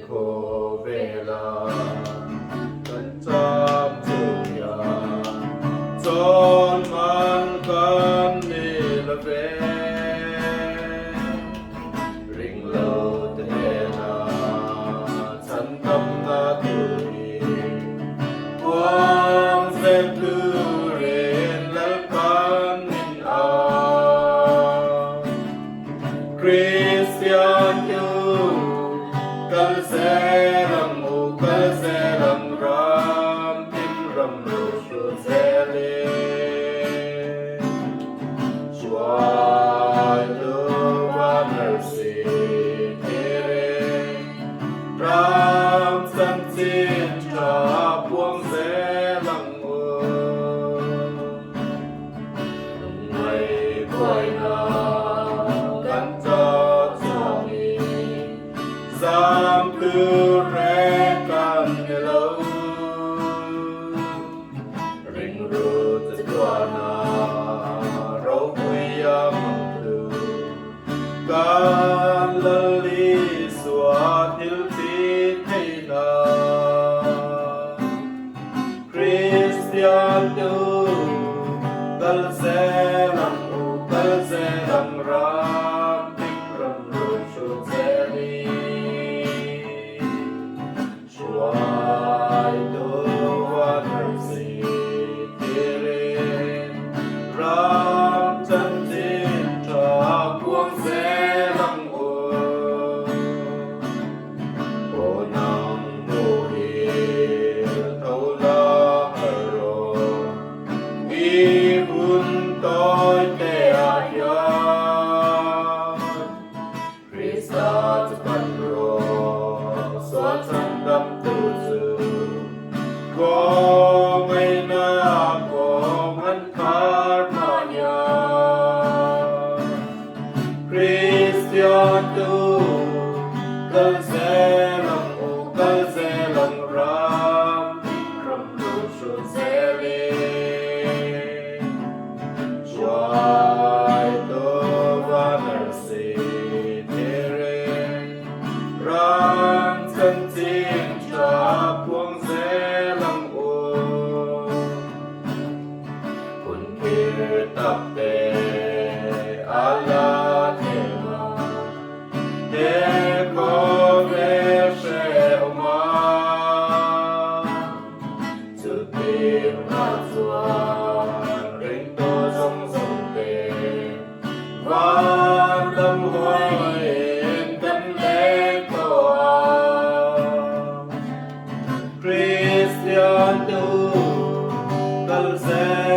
โคเวลากันจำทุกอย่างจนมันกันนิรเวศริงโลเตนาฉันทำหน้าที่ความเสพลือเรนและพันนินอาคริสเตียนยูKalseram o kalseram ram timram rosho zele Shwai do vanersi tere Ram santin cha puang zelang o Ngai koi na kan ta changi Sam plu re kan hello Ring root the dwana Ro puya manglu Kan lali swat hilpit heina Christian du Kal selam u kal selam ram Tikram rushu zeli Shwai do vanersi tere Ram chantin cha puang zelang o O nang mo hir thâu la haro Vi hun toi te a yat Krista pan ro Soa chan dam tu zu Ko ngay na ko man kar ma ya Christian tu Kal zelang o kal zelang ram Tikram rusho zele Shwai do vanersi tere Ram chantin cha puang zelang o Kun kir tap te ala tema Te ko ve she oma Chu tim na chuan ring to song song te Van tâm hoi tâm lệ to Christian tu kal se